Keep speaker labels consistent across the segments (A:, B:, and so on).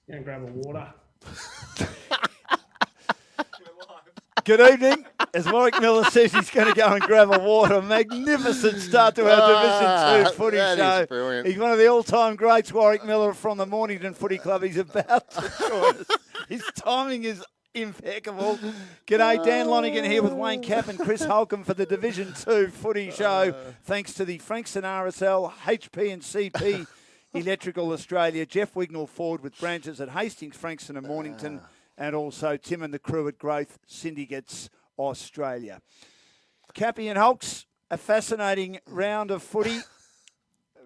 A: Go and grab a water.
B: Good evening. As Warwick Miller says he's going to go and grab a water. Magnificent start to our Division 2 footy show.
C: Brilliant.
B: He's one of the all-time greats, Warwick Miller, from the Mornington Footy Club. He's about to join us. His timing is impeccable. G'day, Dan Lonigan here with Wayne Capp and Chris Holcomb for the Division 2 footy show. Thanks to the Frankston RSL, HP and CP Electrical Australia, Jeff Wignall Ford with branches at Hastings, Frankston and Mornington, and also Tim and the crew at Growth Syndicates Australia. Cappy and Hulks, a fascinating round of footy.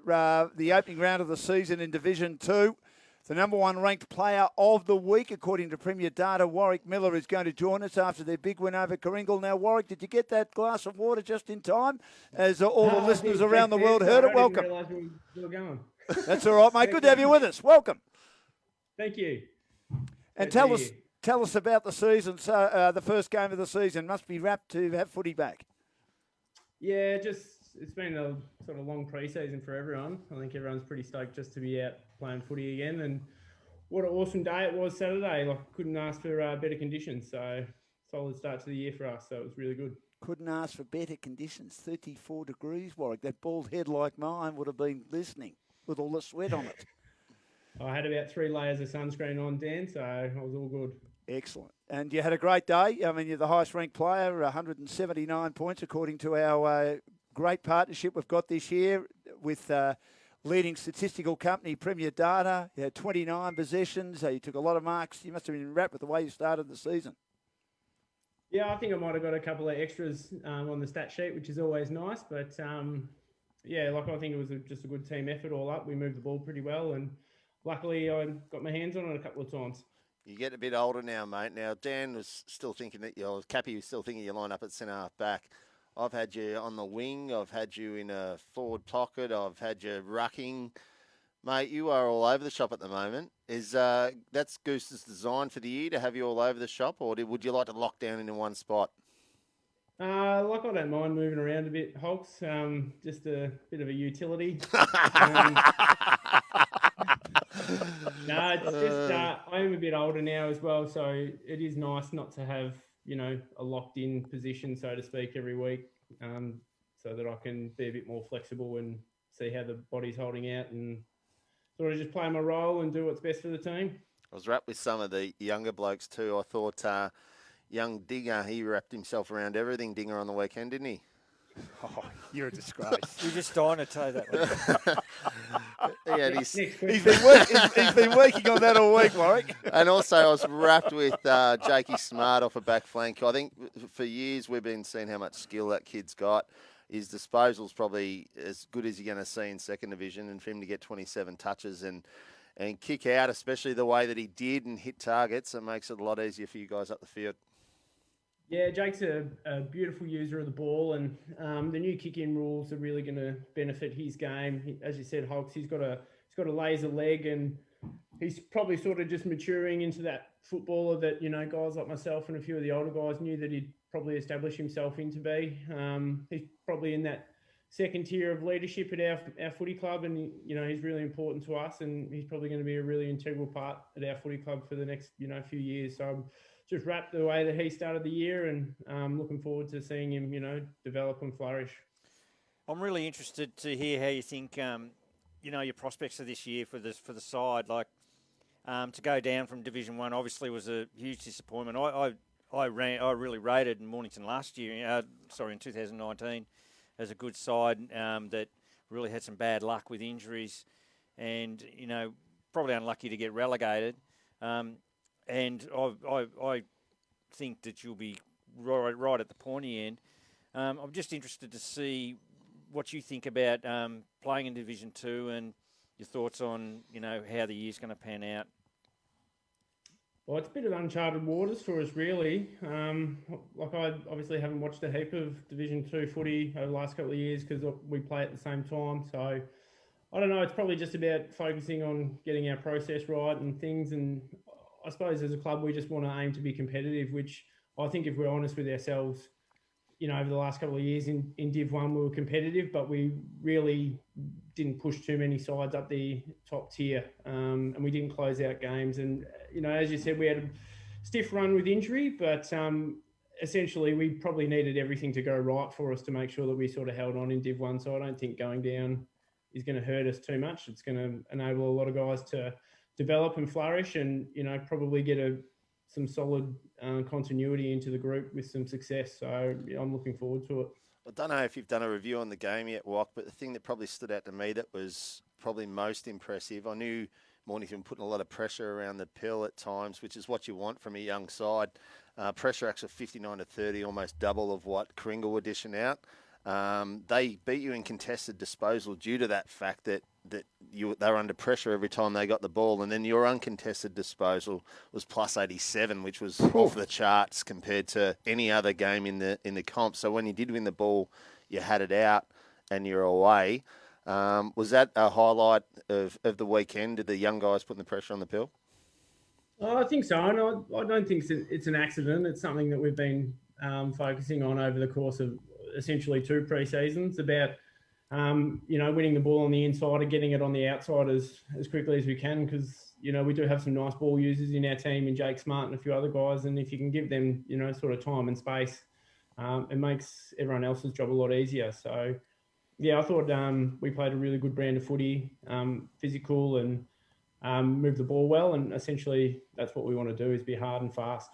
B: The opening round of the season in Division 2. The number one ranked player of the week, according to Premier Data, Warwick Miller, is going to join us after their big win over Coringal. Now, Warwick, did you get that glass of water just in time? As all the listeners around the world heard it, welcome.
A: I didn't realise we were going.
B: That's all right, mate. Good to have you with us. Welcome.
A: Thank you.
B: And tell us about the season. So the first game of the season must be wrapped to have footy back.
A: Yeah, it's been a sort of long pre-season for everyone. I think everyone's pretty stoked just to be out playing footy again. And what an awesome day it was Saturday. Like, couldn't ask for better conditions. So solid start to the year for us. So it was really good.
B: Couldn't ask for better conditions. 34 degrees, Warwick. That bald head like mine would have been listening with all the sweat on it.
A: I had about 3 layers of sunscreen on, Dan, so I was all good.
B: Excellent. And you had a great day. I mean, you're the highest ranked player, 179 points, according to our great partnership we've got this year with leading statistical company Premier Data. You had 29 possessions. You took a lot of marks. You must have been wrapped with the way you started the season.
A: Yeah, I think I might have got a couple of extras on the stat sheet, which is always nice. But, yeah, I think it was just a good team effort all up. We moved the ball pretty well, and luckily I got my hands on it a couple of times.
C: You're getting a bit older now, mate. Now, Dan was still thinking that Cappy was still thinking you line up at centre half back. I've had you on the wing. I've had you in a forward pocket. I've had you rucking. Mate, you are all over the shop at the moment. That's Goose's design for the year, to have you all over the shop, or would you like to lock down into one spot?
A: I don't mind moving around a bit, Hulks. Just a bit of a utility. No, it's just I am a bit older now as well, so it is nice not to have, a locked-in position, so to speak, every week, so that I can be a bit more flexible and see how the body's holding out and sort of just play my role and do what's best for the team.
C: I was wrapped with some of the younger blokes too. I thought young Dinger, he wrapped himself around everything, Dinger, on the weekend, didn't he?
B: Oh, you're a disgrace.
D: You're just dying to toe that one.
B: He's been working on that all week, Warwick.
C: And also I was wrapped with Jakey Smart off a back flank. I think for years we've been seeing how much skill that kid's got. His disposal's probably as good as you're going to see in second division, and for him to get 27 touches and kick out, especially the way that he did and hit targets, it makes it a lot easier for you guys up the field. Yeah,
A: Jake's a beautiful user of the ball, and the new kick-in rules are really going to benefit his game. As you said, Hulks, he's got a laser leg, and he's probably sort of just maturing into that footballer that, guys like myself and a few of the older guys knew that he'd probably establish himself into be. He's probably in that second tier of leadership at our footy club, and he's really important to us, and he's probably going to be a really integral part at our footy club for the next few years. So I'm just wrapped the way that he started the year, and looking forward to seeing him develop and flourish.
D: I'm really interested to hear how you think your prospects for this year for the side. Like to go down from Division 1 obviously was a huge disappointment. I really rated Mornington last year, in 2019, as a good side that really had some bad luck with injuries, and probably unlucky to get relegated. And I think that you'll be right at the pointy end. I'm just interested to see what you think about playing in Division 2 and your thoughts on how the year's going to pan out.
A: Well, it's a bit of uncharted waters for us, really. I obviously haven't watched a heap of Division 2 footy over the last couple of years because we play at the same time. So I don't know. It's probably just about focusing on getting our process right and things. And I suppose as a club, we just want to aim to be competitive, which I think if we're honest with ourselves, over the last couple of years in Div 1, we were competitive, but we really didn't push too many sides up the top tier, and we didn't close out games. And, as you said, we had a stiff run with injury, but essentially we probably needed everything to go right for us to make sure that we sort of held on in Div 1. So I don't think going down is going to hurt us too much. It's going to enable a lot of guys to develop and flourish and, probably get some solid continuity into the group with some success. So I'm looking forward to it.
C: I don't know if you've done a review on the game yet, Wok, but the thing that probably stood out to me that was probably most impressive, I knew Mornington putting a lot of pressure around the pill at times, which is what you want from a young side. Pressure actually 59-30, almost double of what Kringle were dishing out. They beat you in contested disposal due to that fact that they were under pressure every time they got the ball, and then your uncontested disposal was plus 87, which was off the charts compared to any other game in the comp. So when you did win the ball, you had it out and you're away. Was that a highlight of the weekend? Did the young guys putting the pressure on the pill?
A: Oh, I think so, and I don't think it's an accident. It's something that we've been focusing on over the course of essentially 2 pre-seasons about, winning the ball on the inside and getting it on the outside as quickly as we can, because, we do have some nice ball users in our team, and Jake Smart and a few other guys, and if you can give them, sort of time and space, it makes everyone else's job a lot easier. So, yeah, I thought we played a really good brand of footy, physical and move the ball well, and essentially that's what we want to do, is be hard and fast.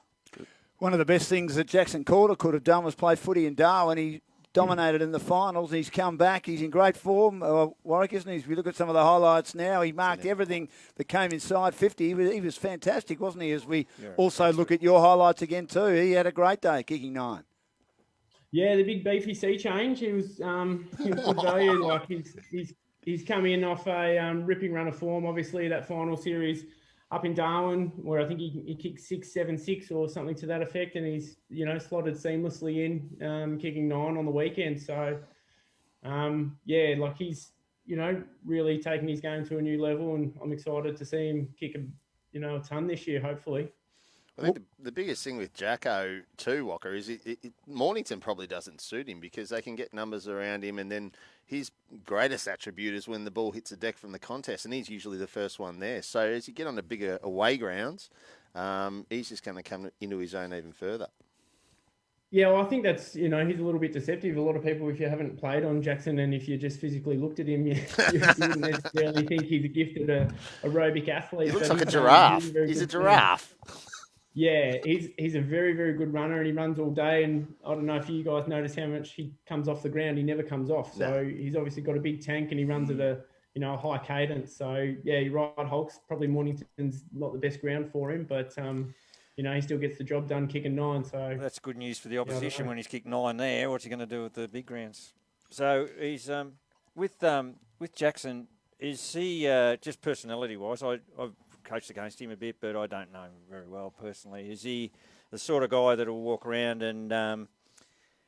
B: One of the best things that Jackson Calder could have done was play footy in Darwin. He dominated in the finals. He's come back. He's in great form, Warwick, isn't he? If you look at some of the highlights now, he marked everything that came inside 50. He was fantastic, wasn't he? As we also look at your highlights again too, he had a great day kicking 9.
A: Yeah, the big beefy sea change. He was good value. Like he's come in off a ripping run of form. Obviously, that final series up in Darwin, where I think he kicked 6-7-6 or something to that effect, and he's slotted seamlessly in, kicking 9 on the weekend. So he's really taking his game to a new level, and I'm excited to see him kick a ton this year, hopefully.
C: I think the biggest thing with Jacko too, Walker, is Mornington probably doesn't suit him because they can get numbers around him, and then his greatest attribute is when the ball hits the deck from the contest, and he's usually the first one there. So as you get on the bigger away grounds, he's just going to come into his own even further.
A: Yeah, well, I think that's, he's a little bit deceptive. A lot of people, if you haven't played on Jackson and if you just physically looked at him, you wouldn't necessarily think he's a gifted aerobic athlete.
C: He looks like a giraffe. He's a giraffe.
A: Yeah, he's a very, very good runner, and he runs all day. And I don't know if you guys notice how much he comes off the ground. He never comes off. So he's obviously got a big tank, and he runs at a high cadence. So yeah, you're right, Hulk's probably Mornington's not the best ground for him, but he still gets the job done kicking 9. So
D: that's good news for the opposition when he's kicked 9 there. What's he going to do with the big grounds? So he's with Jackson. Is he just personality wise? I've coached against him a bit, but I don't know him very well personally. Is he the sort of guy that will walk around and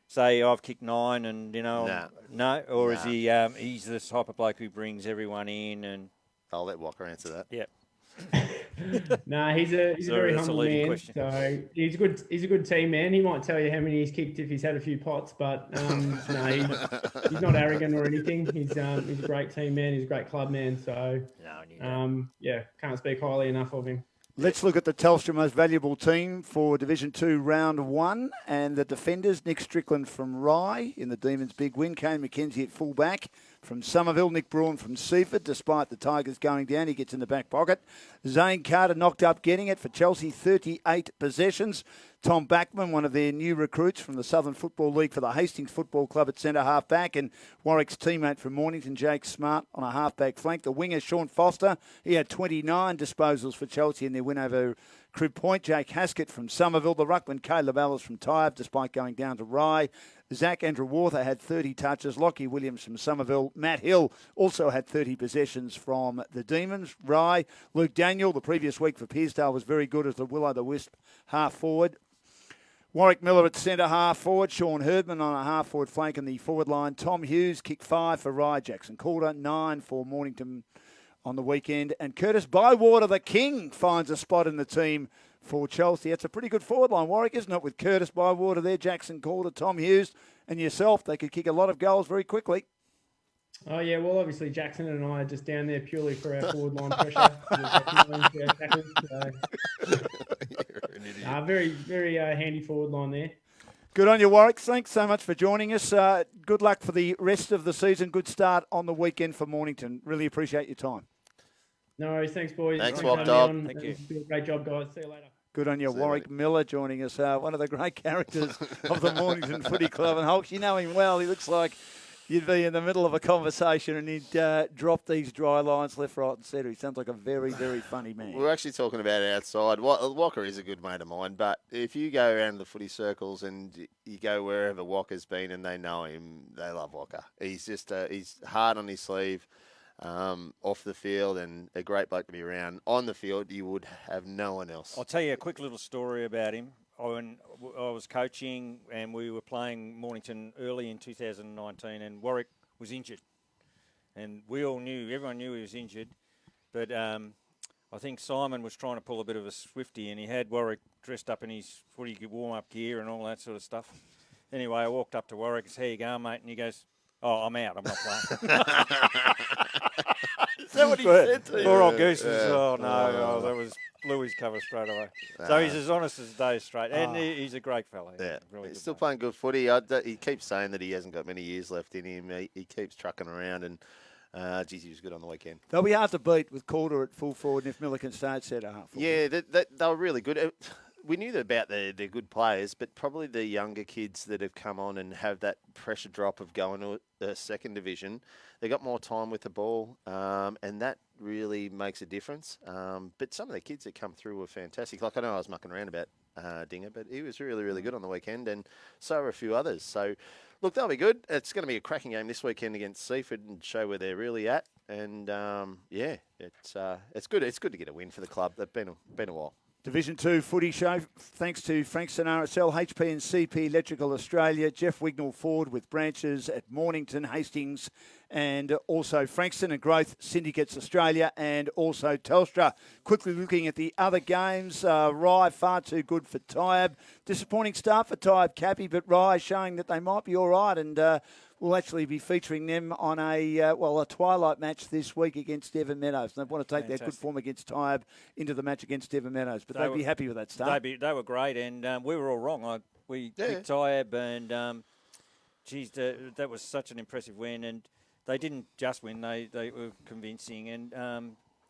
D: say, I've kicked 9 and, no? Or is he, he's the type of bloke who brings everyone in and...
C: I'll let Walker answer that.
D: Yep.
A: No, he's a very humble man. Question. So he's a good team man. He might tell you how many he's kicked if he's had a few pots, but no, he's not arrogant or anything. He's a great team man. He's a great club man. So can't speak highly enough of him.
B: Let's look at the Telstra most valuable team for Division 2 Round 1 and the defenders. Nick Strickland from Rye in the Demons' big win. Kane McKenzie at fullback. From Somerville, Nick Braun from Seaford. Despite the Tigers going down, he gets in the back pocket. Zane Carter knocked up getting it for Chelsea, 38 possessions. Tom Backman, one of their new recruits from the Southern Football League for the Hastings Football Club at centre half-back. And Warwick's teammate from Mornington, Jake Smart, on a half-back flank. The winger, Sean Foster, he had 29 disposals for Chelsea in their win over Crib Point. Jake Haskett from Somerville. The ruckman, Caleb Ellis from Tybe, despite going down to Rye. Zach Andrew-Warther had 30 touches. Lockie Williams from Somerville. Matt Hill also had 30 possessions from the Demons. Rye. Luke Daniel, the previous week for Pearsdale, was very good as the Will-O'-the-Wisp half-forward. Warwick Miller at centre half-forward. Sean Herdman on a half-forward flank in the forward line. Tom Hughes kicked 5 for Rye. Jackson Calder, 9 for Mornington on the weekend. And Curtis Bywater, the king, finds a spot in the team for Chelsea. It's a pretty good forward line, Warwick, isn't it? With Curtis Bywater there, Jackson Calder, Tom Hughes, and yourself. They could kick a lot of goals very quickly.
A: Oh, yeah, well, obviously Jackson and I are just down there purely for our forward line pressure. Very, very handy forward line there.
B: Good on you, Warwick. Thanks so much for joining us. Good luck for the rest of the season. Good start on the weekend for Mornington. Really appreciate your time.
A: No worries. Thanks, boys.
C: Thanks,
A: for having
C: Dog.
A: me on.
D: Thank you.
A: It's been a great job, guys. See you later.
B: Good on you,
C: See you,
B: Warwick
C: mate.
B: Miller joining us, one of the great characters of the Mornington Footy Club. And Hulk, you know him well. He looks like you'd be in the middle of a conversation and he'd drop these dry lines left, right and centre. He sounds like a very, very funny man.
C: We're actually talking about it outside. Walker is a good mate of mine, but if you go around the footy circles and you go wherever Walker's been and they know him, they love Walker. He's just he's hard on his sleeve, off the field, and a great bloke to be around. On the field, you would have no one else.
D: I'll tell you a quick little story about him. When I was coaching and we were playing Mornington early in 2019 and Warwick was injured. And everyone knew he was injured. But I think Simon was trying to pull a bit of a Swifty and he had Warwick dressed up in his footy warm-up gear and all that sort of stuff. Anyway, I walked up to Warwick and said, "How you going, mate?" And he goes, "Oh, I'm out. I'm not playing."
B: Is that what he said to you?
D: Poor old Goose was,
C: Yeah.
D: that was blew his cover straight away. So he's as honest as a day straight. And he's a great fella.
C: Yeah,
D: Really
C: he's
D: good
C: still
D: mate.
C: playing good footy. He keeps saying that he hasn't got many years left in him. He keeps trucking around, and geez, he was good on the weekend.
B: They'll be hard to beat with Calder at full forward and if Miller can stay at centre half.
C: Yeah, they were really good. We knew about their good players, but probably the younger kids that have come on and have that pressure drop of going to the second division, they got more time with the ball, and that really makes a difference. But some of the kids that come through were fantastic. Like I know I was mucking around about Dinger, but he was really, really good on the weekend, and so were a few others. So, look, they'll be good. It's going to be a cracking game this weekend against Seaford and show where they're really at. And it's good. It's good to get a win for the club. They've been a while.
B: Division 2 footy show, thanks to Frankston RSL, HP and CP Electrical Australia, Jeff Wignall Ford with branches at Mornington, Hastings, and also Frankston and Growth Syndicates Australia, and also Telstra. Quickly looking at the other games, Rye far too good for Tyab. Disappointing start for Tyab, Cappy, but Rye showing that they might be all right, and we'll actually be featuring them on a twilight match this week against Devon Meadows. They want to take their good form against Tyab into the match against Devon Meadows, but they'd be happy with that start.
D: They were great, and we were all wrong. We picked Tyab, and that was such an impressive win. And they didn't just win; they were convincing, and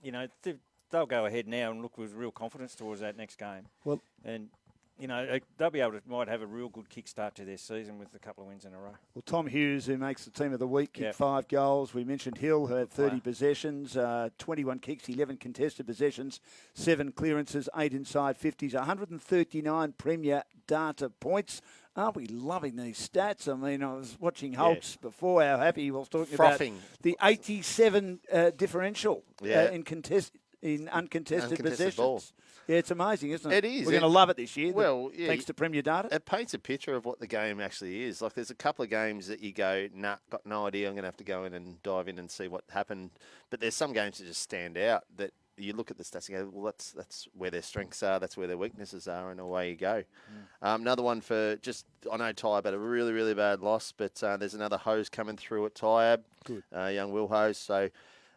D: they'll go ahead now and look with real confidence towards that next game.
B: Well,
D: and they'll be able to might have a real good kickstart to their season with a couple of wins in a row.
B: Well, Tom Hughes, who makes the team of the week, kicked
D: Yep.
B: 5 goals. We mentioned Hill, who had 30 possessions, 21 kicks, 11 contested possessions, 7 clearances, 8 inside 50s, 139 Premier Data points. Aren't we loving these stats? I mean, I was watching Hulks before, how happy he was talking
C: Frothing.
B: about the 87 differential in uncontested possessions.
C: ball.
B: Yeah, it's amazing, isn't it?
C: It is.
B: We're going to love it this year.
C: Well, yeah,
B: thanks to Premier Data.
C: It paints a picture of what the game actually is. Like, there's a couple of games that you go, nah, got no idea. I'm going to have to go in and dive in and see what happened. But there's some games that just stand out that you look at the stats and go, well, that's where their strengths are, that's where their weaknesses are, and away you go. Another one for I know Tyab had a really, really bad loss, but there's another hose coming through at Tyab. Good. Young Will Hose. So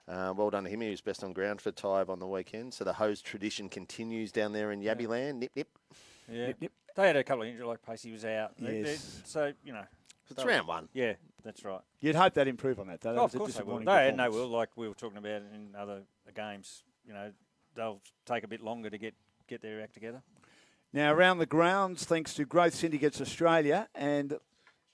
C: well done to him. He was best on ground for Tyab on the weekend. So the hose tradition continues down there in Yabby land. Nip, nip.
D: Yeah,
B: Yep, yep.
D: They had a couple of injuries, like Pacey was out.
B: Yes.
D: So
C: It's round one.
D: Yeah, that's right.
B: You'd hope they'd improve on that, though. That
D: Oh,
B: was
D: of
B: a
D: course they will.
B: disappointing
D: They
B: performance.
D: will, like we were talking about in other games. They'll take a bit longer to get their act together.
B: Now, around the grounds, thanks to Growth Syndicates Australia and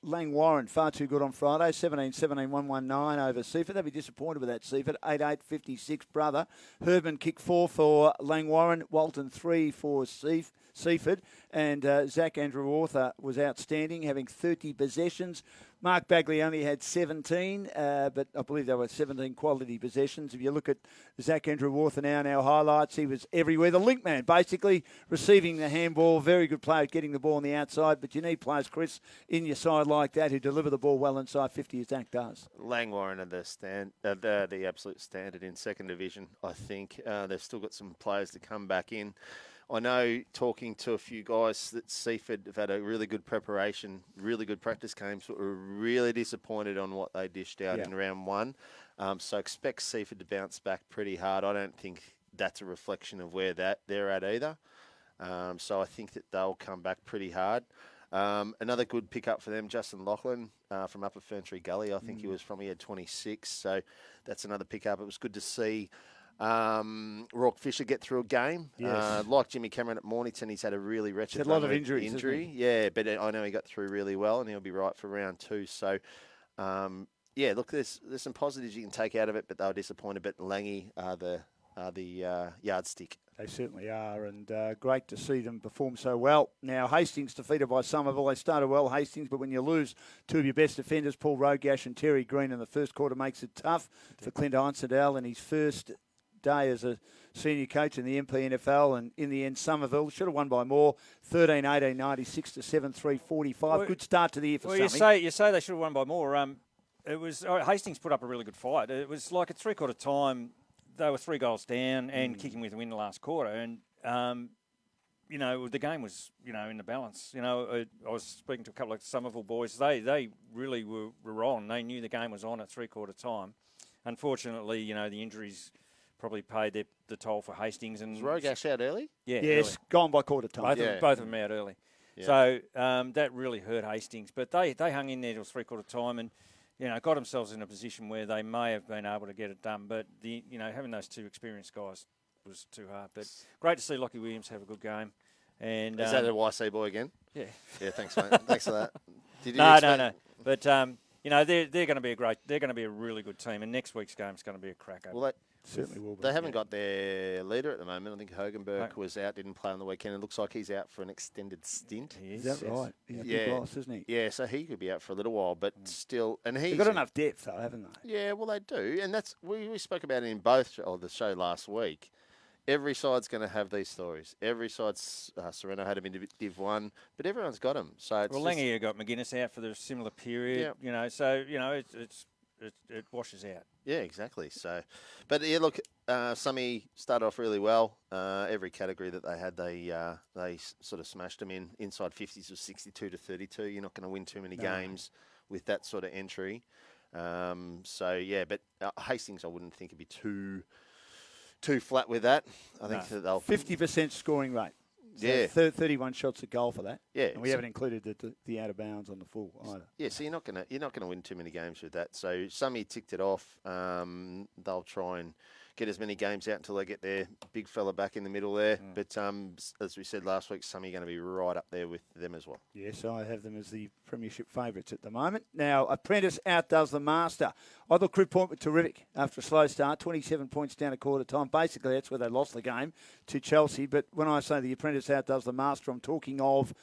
B: Lang Warren, far too good on Friday, 17-17, 119 over Seaford. They'll be disappointed with that Seaford, 8-8, 56 brother. Herdman kicked 4 for Lang Warren, Walton 3 for Seaford, and Zach Andrew Arthur was outstanding, having 30 possessions. Mark Bagley only had 17, but I believe there were 17 quality possessions. If you look at Zach Andrew Arthur now in our highlights, he was everywhere. The link man, basically, receiving the handball. Very good player at getting the ball on the outside, but you need players, Chris, in your side like that who deliver the ball well inside 50 as Zach does.
C: Lang Warren are the absolute standard in second division, I think. They've still got some players to come back in. I know talking to a few guys that Seaford have had a really good preparation, really good practice games, but were really disappointed on what they dished out in round one. So expect Seaford to bounce back pretty hard. I don't think that's a reflection of where they're at either. So I think that they'll come back pretty hard. Another good pickup for them, Justin Lachlan from Upper Ferntree Gully. I think he had 26. So that's another pickup. It was good to see Rourke Fisher get through a game.
B: Yes.
C: Like Jimmy Cameron at Mornington, he's had a really wretched
B: He's had a lot of injuries.
C: Yeah, but I know he got through really well, and he'll be right for round 2. So, look, there's some positives you can take out of it, but they were disappointed. But Langy are the yardstick.
B: They certainly are, and great to see them perform so well. Now, Hastings defeated by Somerville. They started well, Hastings, but when you lose two of your best defenders, Paul Rogash and Terry Green, in the first quarter makes it tough for Clint Einsedale in his first day as a senior coach in the MPNFL, and in the end, Somerville should have won by more, 13-18, 96 to 7-3, 45. Good start to the year for Somerville.
D: You say they should have won by more. It was Hastings put up a really good fight. It was like at three-quarter time, they were 3 goals down and kicking with a win the last quarter. And, the game was, in the balance. I was speaking to a couple of Somerville boys. They really were on. They knew the game was on at three-quarter time. Unfortunately, the injuries probably paid the toll for Hastings. And
C: Was Rogash out early?
D: Yeah.
B: Yes,
D: early.
B: gone by quarter time.
D: Both of them out early.
C: Yeah.
D: So that really hurt Hastings. But they hung in there till three-quarter time and, got themselves in a position where they may have been able to get it done. But, having those two experienced guys was too hard. But great to see Lockie Williams have a good game. And
C: Is that a YC boy again?
D: Yeah.
C: Yeah, thanks, mate. Thanks for that.
D: No. But, they're going to be they're going to be a really good team. And next week's game is going to be a cracker.
C: Well,
B: Certainly will be.
C: They haven't got their leader at the moment. I think Hogenberg was out, didn't play on the weekend. It looks like he's out for an extended stint.
B: Is that right? He's a big loss, isn't he?
C: Yeah, so he could be out for a little while, but still. And
B: They've got enough depth, though, haven't they?
C: Yeah, well, they do. And that's we spoke about it in both of the show last week. Every side's going to have these stories. Every side's Sereno had him in Div 1, but everyone's got them. So it's
D: Langier got McGuinness out for the similar period. So it washes out.
C: Yeah, exactly. So, but yeah, look, Summy started off really well. Every category that they had, they sort of smashed them in. Inside 50s was 62 to 32. You're not going to win too many games with that sort of entry. But Hastings, I wouldn't think it'd be too flat with that. I think that they'll
B: 50% scoring rate. So 31 shots at goal for that.
C: Yeah,
B: and we haven't included the out of bounds on the full either.
C: Yeah, so you're not gonna win too many games with that. So Summy ticked it off. They'll try and get as many games out until they get their big fella back in the middle there. But as we said last week, Summy going to be right up there with them as well.
B: Yes, I have them as the premiership favourites at the moment. Now, Apprentice outdoes the Master. I thought Crib Point were terrific after a slow start, 27 points down at quarter time. Basically, that's where they lost the game to Chelsea. But when I say the Apprentice outdoes the Master, I'm talking of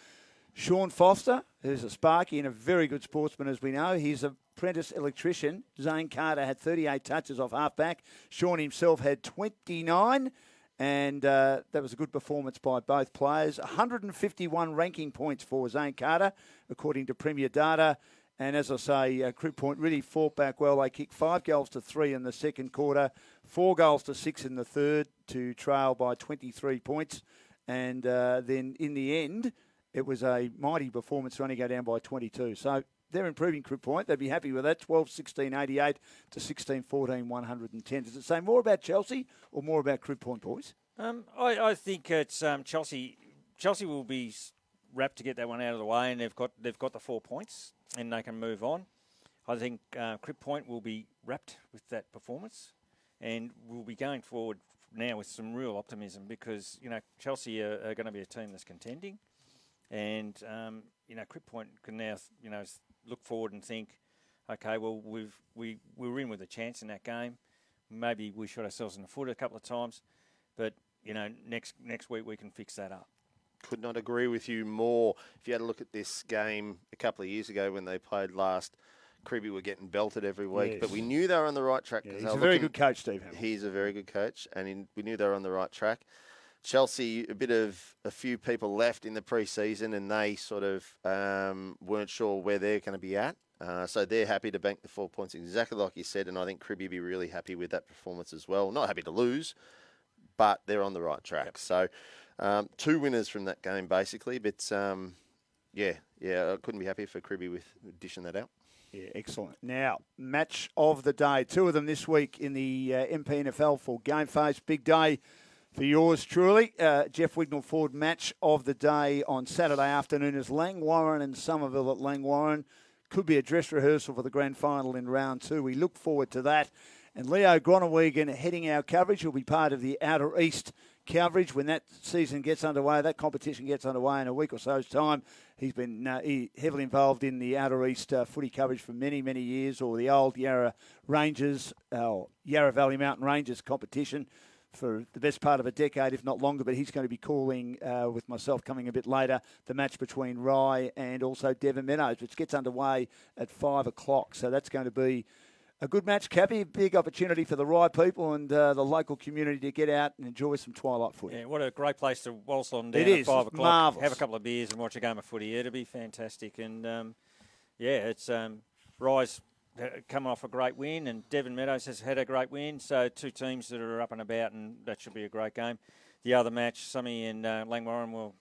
B: Sean Foster, who's a sparky and a very good sportsman, as we know. He's a apprentice electrician. Zane Carter had 38 touches off half-back. Sean himself had 29, and that was a good performance by both players. 151 ranking points for Zane Carter, according to Premier Data. And as I say, Crib Point really fought back well. They kicked 5 goals to 3 in the second quarter, 4 goals to 6 in the third to trail by 23 points. And then in the end, it was a mighty performance to only go down by 22. So they're improving Crib Point. They'd be happy with that. 12-16, 88 to 16-14, 110. Does it say more about Chelsea or more about Crib Point, boys?
D: I think it's Chelsea. Chelsea will be wrapped to get that one out of the way, and they've got the 4 points, and they can move on. I think Crib Point will be wrapped with that performance, and we'll be going forward now with some real optimism because Chelsea are going to be a team that's contending. And, Crib Point can now, look forward and think, okay, well, we were in with a chance in that game. Maybe we shot ourselves in the foot a couple of times. But, next week we can fix that up.
C: Could not agree with you more. If you had a look at this game a couple of years ago when they played last, Cribby were getting belted every week.
B: Yes.
C: But we knew they were on the right track.
B: Yeah, he's a very good coach, Steve Hamill.
C: He's a very good coach, and we knew they were on the right track. Chelsea, a few people left in the pre-season and they sort of weren't sure where they're going to be at. So they're happy to bank the 4 points exactly like you said, and I think Cribby will be really happy with that performance as well. Not happy to lose, but they're on the right track. So 2 winners from that game, basically. But, I couldn't be happier for Cribby with dishing that out.
B: Yeah, excellent. Now, match of the day. 2 of them this week in the MPNFL for GameFace. Big day for yours truly. Jeff Wignall Ford match of the day on Saturday afternoon is Langwarrin and Somerville at Langwarrin. Could be a dress rehearsal for the grand final in round 2. We look forward to that. And Leo Gronewegan heading our coverage will be part of the Outer East coverage when that season gets underway, that competition gets underway in a week or so's time. He's been heavily involved in the Outer East footy coverage for many, many years, or the old Yarra Rangers, Yarra Valley Mountain Rangers competition for the best part of a decade, if not longer. But he's going to be calling, with myself coming a bit later, the match between Rye and also Devon Meadows, which gets underway at 5 o'clock. So that's going to be a good match, Cappy. Big opportunity for the Rye people and the local community to get out and enjoy some twilight footy.
D: Yeah, what a great place to waltz on down
B: It
D: at
B: is.
D: 5 o'clock.
B: Marvellous.
D: Have a couple of beers and watch a game of footy. Yeah, it'll be fantastic. And, it's Rye's come off a great win and Devon Meadows has had a great win. So 2 teams that are up and about, and that should be a great game. The other match, Summy and Langwarrin, will...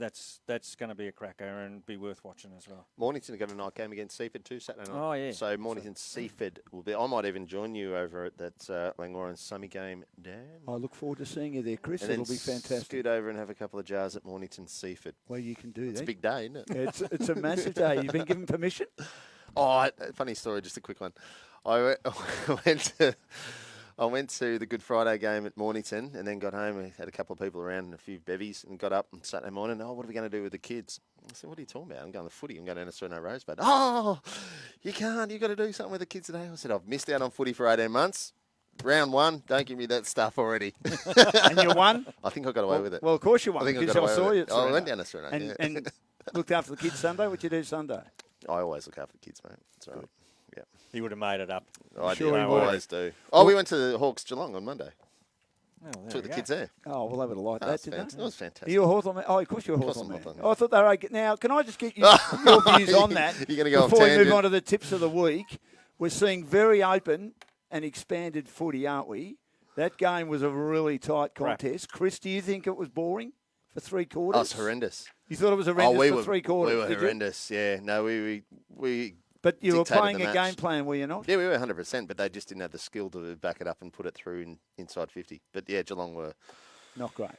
D: that's going to be a cracker and be worth watching as well.
C: Mornington got a night game against Seaford too Saturday night.
D: Oh, yeah.
C: So Mornington Seaford will be. I might even join you over at that Langwarrin Summy game, Dan.
B: I look forward to seeing you there, Chris.
C: And
B: It'll
C: then
B: be fantastic.
C: scoot over and have a couple of jars at Mornington Seaford.
B: Well, you can do
C: It's a
B: that.
C: big day, isn't it?
B: It's a massive day. You've been given permission?
C: Oh, funny story, just a quick one. I went to the Good Friday game at Mornington and then got home and had a couple of people around and a few bevies and got up on Saturday morning. Oh, what are we going to do with the kids? I said, what are you talking about? I'm going to footy. I'm going down to Sereno Rosebud. Oh, you can't. You've got to do something with the kids today. I said, I've missed out on footy for 18 months. Round 1, don't give me that stuff already.
B: And you won?
C: I think I got away with it.
B: Well, of course you won.
C: I think I
B: because
C: got away
B: saw
C: with
B: you
C: it.
B: at
C: I
B: Sereno.
C: went down to Sereno,
B: And looked after the kids Sunday. What you do Sunday?
C: I always look after the kids, mate. That's right. Yeah.
D: He would have made it up.
C: I
B: Sure
C: do.
B: he
C: I
B: would.
C: always do. Oh, we went to the Hawks Geelong on Monday.
D: Oh, there
C: Took
D: we
C: the
D: go.
C: kids there.
B: Oh, well, they would have liked
C: Oh,
B: that,
C: it's
B: didn't
C: fantastic.
B: they?
C: It was fantastic.
B: Are you a Hawthorn man? Oh, of course you're a
C: course
B: Hawthorn
C: I'm a
B: man.
C: Hawthorn
B: Oh, I thought they were okay. Now, can I just get your views on that
C: You're gonna go off
B: before we move
C: tangent.
B: on to the tips of the week? We're seeing very open and expanded footy, aren't we? That game was a really tight contest. Chris, do you think it was boring for 3 quarters?
C: Oh, it's horrendous.
B: You thought it was horrendous for
C: were
B: 3 quarters?
C: We were
B: did you?
C: horrendous. Yeah. No, we
B: But you were
C: dictated
B: playing
C: the
B: a
C: match.
B: game plan, were you not?
C: Yeah, we were 100%, but they just didn't have the skill to back it up and put it through inside 50. But yeah, Geelong were
B: Not great.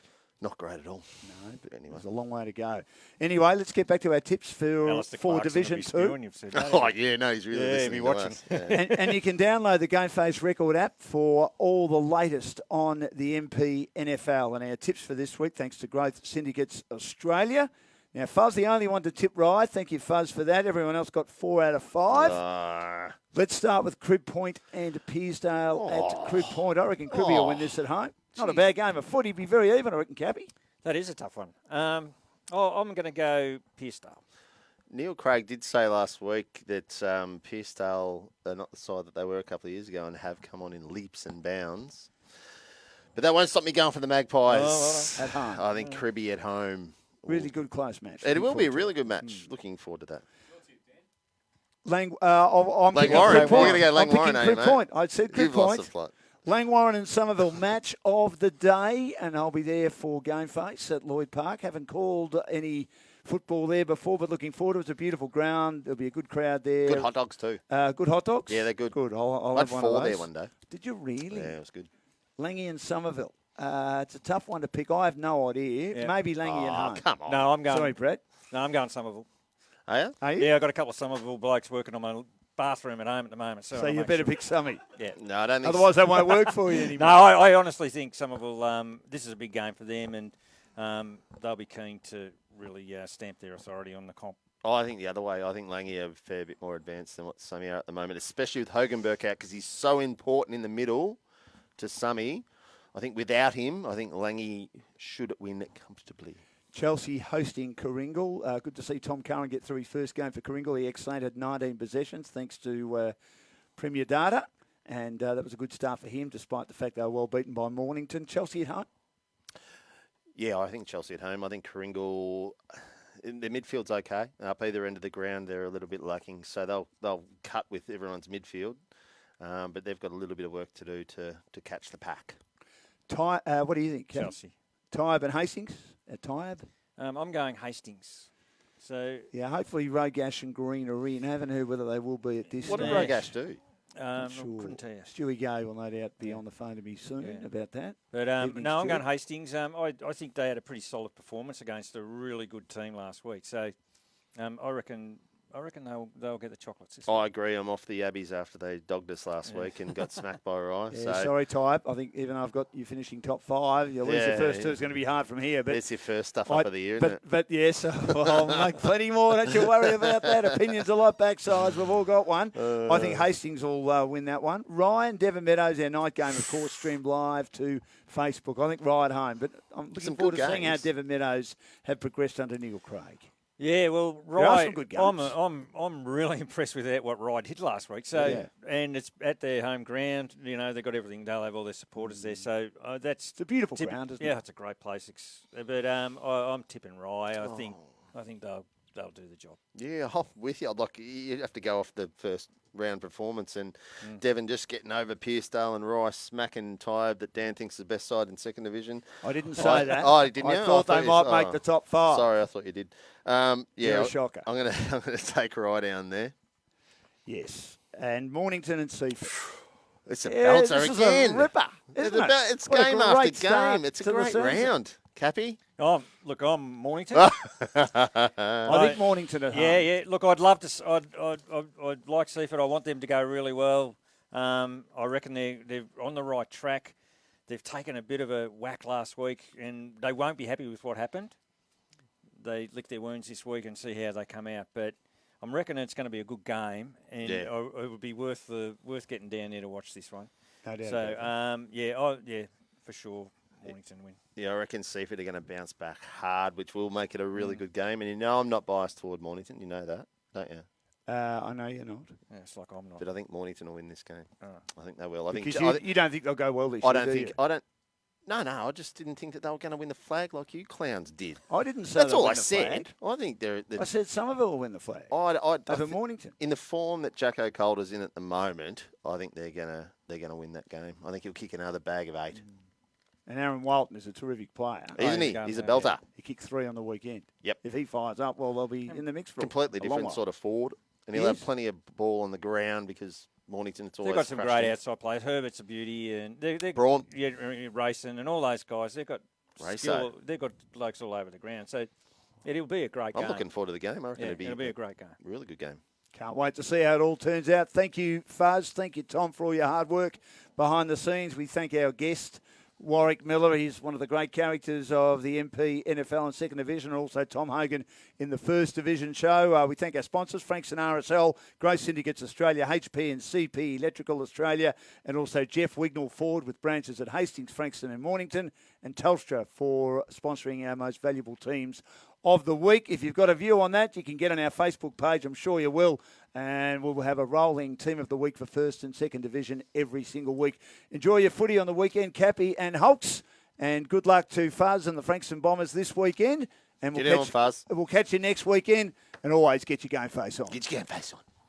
C: not great at all.
B: No, but
C: Anyway.
B: there's a long way to go. Anyway, let's get back to our tips for
D: Alistair
B: for
D: Clarkson
B: Division
D: will be
B: 2.
D: spewing, you've said that,
C: Oh,
D: haven't you?
C: yeah, no, he's really
D: Yeah,
C: listening
D: be
C: to
D: watching.
C: us. Yeah.
B: And you can download the GameFace Record app for all the latest on the MPNFL. And our tips for this week, thanks to Growth Syndicates Australia. Now, Fuzz, the only one to tip right. Thank you, Fuzz, for that. Everyone else got 4 out of 5. Let's start with Crib Point and Pearsdale at Crib Point. I reckon Cribby will win this at home. Not a bad game of footy. Be very even, I reckon, Cappy.
D: That is a tough one. I'm going to go Pearsdale.
C: Neil Craig did say last week that Pearsdale are not the side that they were a couple of years ago and have come on in leaps and bounds. But that won't stop me going for the Magpies.
B: At home.
C: I think Cribby at home.
B: Really good close match.
C: It will be a
B: Looking
C: really good match. Looking forward to that.
B: forward to it. I'm picking
C: Langwarrin.
B: Crib Point.
C: We're gonna go
B: I'm picking
C: Langwarrin,
B: Crib
C: mate.
B: Point. I said Crib
C: You've lost the
B: Point.
C: plot.
B: Langwarrin and Somerville match of the day, and I'll be there for GameFace at Lloyd Park. Haven't called any football there before, but looking forward to it. It's a beautiful ground. There'll be a good crowd there.
C: Good hot dogs too.
B: Good hot dogs?
C: Yeah, they're good.
B: Good. I'll
C: I had
B: have one
C: 4
B: of those.
C: there one day.
B: Did you really?
C: Yeah, it was good.
B: Langy and Somerville. It's a tough one to pick. I have no idea.
D: Yeah.
B: Maybe Langy at
C: Oh,
B: home.
C: come on.
D: No, I'm going.
B: Sorry, Brett.
D: No, I'm going Somerville.
C: Are you?
B: Are you?
D: Yeah, I've got a couple of Somerville blokes working on my bathroom at home at the moment. So,
B: So
D: I'll
B: you
D: make
B: better
D: sure.
B: pick Summy.
D: Yeah.
C: No, I don't think
B: Otherwise, that won't work for you
D: No,
B: anymore.
D: I honestly think Somerville, this is a big game for them, and they'll be keen to really stamp their authority on the comp.
C: Oh, I think the other way. I think Langy are a fair bit more advanced than what Summy are at the moment, especially with Hoganberg out because he's so important in the middle to Summy. I think without him, I think Langy should win comfortably.
B: Chelsea hosting Coringal. Good to see Tom Curran get through his first game for Coringal. He excellent had 19 possessions thanks to Premier Data. And that was a good start for him, despite the fact they were well beaten by Mornington. Chelsea at home?
C: Yeah, I think Chelsea at home. I think Coringal, their midfield's okay. Up either end of the ground, they're a little bit lacking. So they'll cut with everyone's midfield. But they've got a little bit of work to do to catch the pack.
B: What do you think, Cap?
D: Chelsea.
B: Tyab and Hastings? Tyab?
D: I'm going Hastings. So
B: Yeah, hopefully Rogash and Green are in. Haven't heard whether they will be at this
C: What did
B: stage.
C: Rogash do?
D: I
B: Sure.
D: couldn't tell you.
B: Stewie Gay will no doubt be on the phone to me soon about that.
D: But
B: Evening,
D: no, I'm
B: Stewie.
D: going Hastings. I think they had a pretty solid performance against a really good team last week. So I reckon they'll get the chocolates this week.
C: I agree. I'm off the Abbeys after they dogged us last week and got smacked by Rye.
B: Yeah,
C: So
B: sorry, Type. I think even though I've got you finishing top 5, you lose the first two. It's going to be hard from here. But
C: it's your first stuff up of the year, isn't it?
B: But yes, I'll make plenty more. Don't you worry about that. Opinions are like backsides. We've all got one. I think Hastings will win that one. Ryan, Devon Meadows, our night game, of course, streamed live to Facebook. I think Rye at home. But I'm looking
C: Some
B: forward
C: good
B: to seeing how
C: games.
B: Devon Meadows have progressed under Nigel Craig.
D: Yeah, well,
B: There are some
D: Rye,
B: good games.
D: I'm really impressed with what Rye did last week. So, and it's at their home ground. You know, they've got everything. They'll have all their supporters there. So that's
B: It's a beautiful ground, isn't it?
D: Yeah, it's a great place. But I'm tipping Rye. I think they'll do the job.
C: Yeah, I'm with you. Like, you have to go off the first round performance, and Devon just getting over Pearcedale and Rice, smacking Tyab that Dan thinks is the best side in second division.
B: I didn't say that.
C: Oh, didn't you?
B: I thought they
C: you-
B: might make the top 5.
C: Sorry, I thought you did.
B: You're
C: Yeah,
B: a shocker.
C: I'm gonna take Rye down there.
B: Yes. And Mornington and Seaford.
C: It's a
B: Yeah,
C: belter
B: this is
C: again.
B: a ripper,
C: It's,
B: isn't it?
C: it's
B: What a
C: game
B: great
C: after
B: start
C: game. It's a
B: to the
C: great
B: season.
C: round. Cappy?
D: Look, I'm Mornington.
B: I think Mornington at home.
D: Yeah. Look, I'd love to. I'd like Seaford. I want them to go really well. I reckon they're on the right track. They've taken a bit of a whack last week, and they won't be happy with what happened. They lick their wounds this week and see how they come out. But I'm reckoning it's going to be a good game, and it would be worth getting down there to watch this one.
B: No doubt
D: So
B: about
D: yeah, for sure, Mornington win.
C: Yeah, I reckon Seaford are going to bounce back hard, which will make it a really good game. And you know I'm not biased toward Mornington. You know that, don't you?
B: I know you're not.
D: Yeah, it's like I'm not.
C: But I think Mornington will win this game.
D: Oh.
C: I think they will. I think.
B: Because you don't think they'll go well this year,
C: I don't
B: do
C: think.
B: you?
C: I don't. No, I just didn't think that they were going to win the flag like you clowns did.
B: I didn't say
C: That's
B: they'll
C: all
B: win
C: I
B: the
C: said.
B: flag.
C: I think they're.
B: I said Somerville will win the flag over Mornington.
C: In the form that Jacko Calder's in at the moment, I think they're gonna win that game. I think he'll kick another bag of 8.
B: And Aaron Walton is a terrific player.
C: Isn't he? He's a belter.
B: He kicked 3 on the weekend.
C: Yep.
B: If he fires up, well, they'll be in the mix for
C: Completely
B: a long
C: different
B: while.
C: sort of forward. And
B: He
C: he'll have
B: is.
C: plenty of ball on the ground because Mornington, it's always
D: They've got some
C: crushed
D: great
C: in.
D: outside players. Herbert's a beauty, and they're
C: Braun.
D: Yeah, racing and all those guys. They've got
C: Racer.
D: skill. They've got blokes all over the ground. So it'll be a great game.
C: I'm looking forward to the game. I reckon
D: it'll be a great game.
C: really good game.
B: Can't wait to see how it all turns out. Thank you, Fuzz. Thank you, Tom, for all your hard work behind the scenes. We thank our guest, Warwick Miller. He's one of the great characters of the MPNFL in second division, and also Tom Hogan in the first division show. We thank our sponsors, Frankston RSL, Growth Syndicates Australia, HP and CP Electrical Australia, and also Jeff Wignall Ford with branches at Hastings, Frankston and Mornington, and Telstra for sponsoring our most valuable teams of the week. If you've got a view on that, you can get on our Facebook page. I'm sure you will. And we'll have a rolling team of the week for first and second division every single week. Enjoy your footy on the weekend, Cappy and Hulks. And good luck to Fuzz and the Frankston Bombers this weekend. And
C: Get on, Fuzz.
B: we'll catch you next weekend. And always get your GameFace on.
C: Get your game face on.